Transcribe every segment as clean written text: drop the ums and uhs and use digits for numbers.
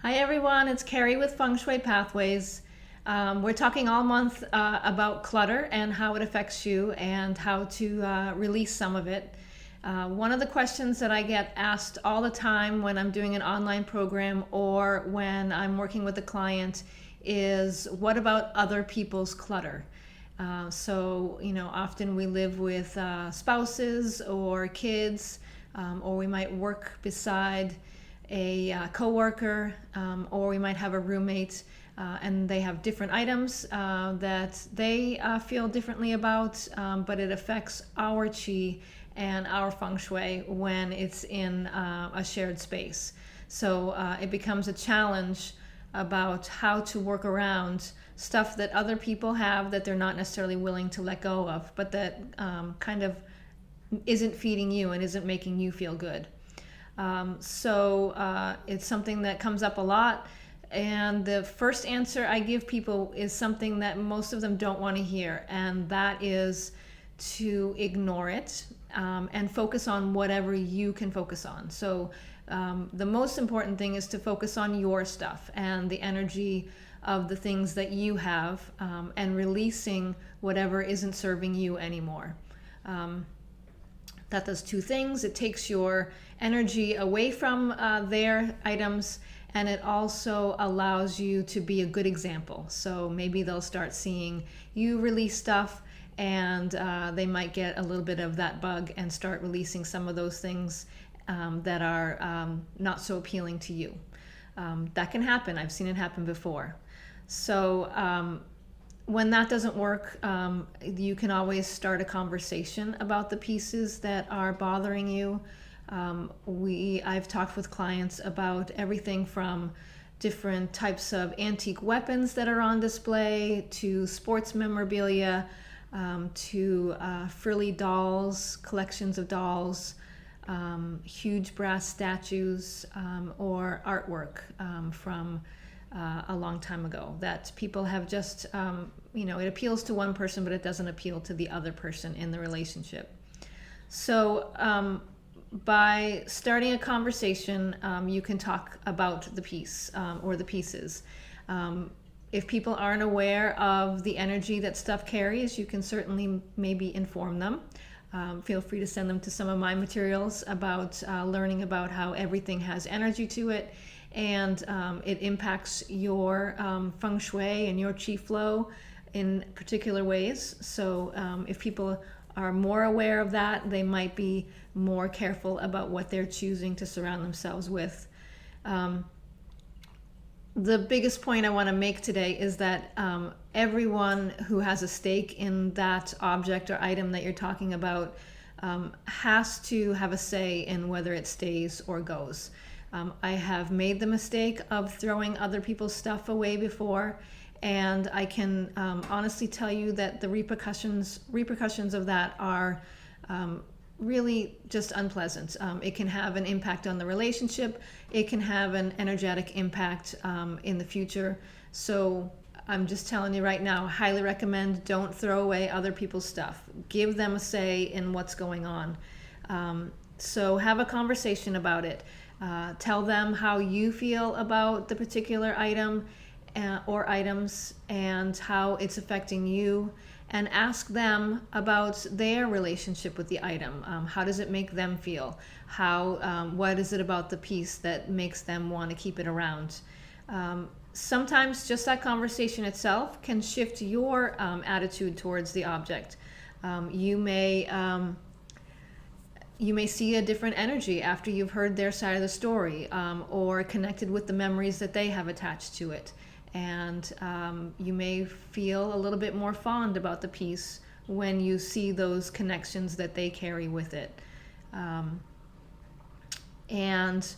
Hi everyone, it's Kerri with Feng Shui Pathways. We're talking all month about clutter and how it affects you and how to release some of it. One of the questions that I get asked all the time when I'm doing an online program or when I'm working with a client is, what about other people's clutter? Often we live with spouses or kids, or we might work beside a coworker, or we might have a roommate, and they have different items that they feel differently about, but it affects our chi and our feng shui when it's in a shared space. So it becomes a challenge about how to work around stuff that other people have that they're not necessarily willing to let go of, but that kind of isn't feeding you and isn't making you feel good. It's something that comes up a lot. And the first answer I give people is something that most of them don't want to hear, and that is to ignore it and focus on whatever you can focus on. So the most important thing is to focus on your stuff and the energy of the things that you have, and releasing whatever isn't serving you anymore. That does two things. It takes your energy away from their items, and it also allows you to be a good example. So maybe they'll start seeing you release stuff, and they might get a little bit of that bug and start releasing some of those things that are not so appealing to you. That can happen. I've seen it happen before. So when that doesn't work, you can always start a conversation about the pieces that are bothering you. I've talked with clients about everything from different types of antique weapons that are on display, to sports memorabilia, to frilly dolls, collections of dolls, huge brass statues, or artwork from a long time ago that people have just, it appeals to one person, but it doesn't appeal to the other person in the relationship. So by starting a conversation, you can talk about the piece or the pieces. If people aren't aware of the energy that stuff carries, you can certainly maybe inform them. Feel free to send them to some of my materials about learning about how everything has energy to it, and it impacts your feng shui and your qi flow in particular ways. So if people are more aware of that, they might be more careful about what they're choosing to surround themselves with. The biggest point I want to make today is that everyone who has a stake in that object or item that you're talking about has to have a say in whether it stays or goes. I have made the mistake of throwing other people's stuff away before, and I can honestly tell you that the repercussions of that are really just unpleasant. It can have an impact on the relationship. It can have an energetic impact in the future. So I'm just telling you right now, highly recommend, don't throw away other people's stuff. Give them a say in what's going on. So have a conversation about it. Tell them how you feel about the particular item or items and how it's affecting you, and ask them about their relationship with the item. How does it make them feel? What is it about the piece that makes them want to keep it around? Sometimes just that conversation itself can shift your attitude towards the object. You may see a different energy after you've heard their side of the story, or connected with the memories that they have attached to it. And you may feel a little bit more fond about the piece when you see those connections that they carry with it. And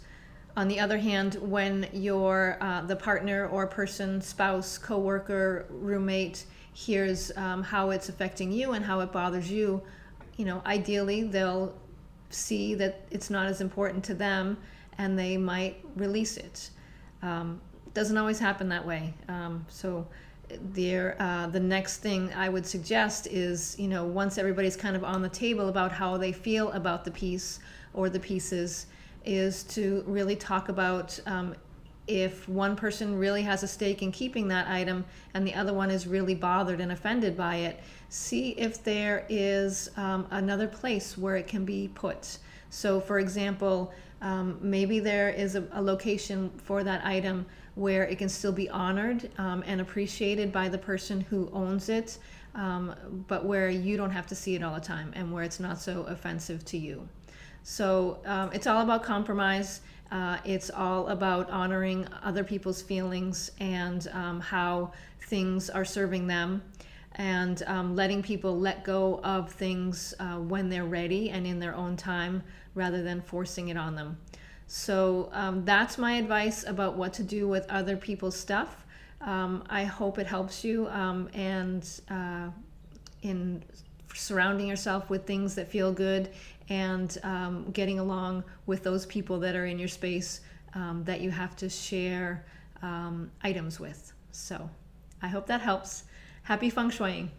on the other hand, when the partner or person, spouse, coworker, roommate hears how it's affecting you and how it bothers you, ideally they'll see that it's not as important to them, and they might release it. Doesn't always happen that way. The next thing I would suggest is, once everybody's kind of on the table about how they feel about the piece or the pieces, is to really talk about if one person really has a stake in keeping that item and the other one is really bothered and offended by it, see if there is another place where it can be put. So for example, maybe there is a location for that item where it can still be honored and appreciated by the person who owns it, but where you don't have to see it all the time and where it's not so offensive to you. So it's all about compromise. It's all about honoring other people's feelings and how things are serving them, and letting people let go of things when they're ready and in their own time, rather than forcing it on them. So that's my advice about what to do with other people's stuff. I hope it helps you, and in surrounding yourself with things that feel good, and getting along with those people that are in your space that you have to share items with. So I hope that helps. Happy feng shuiing.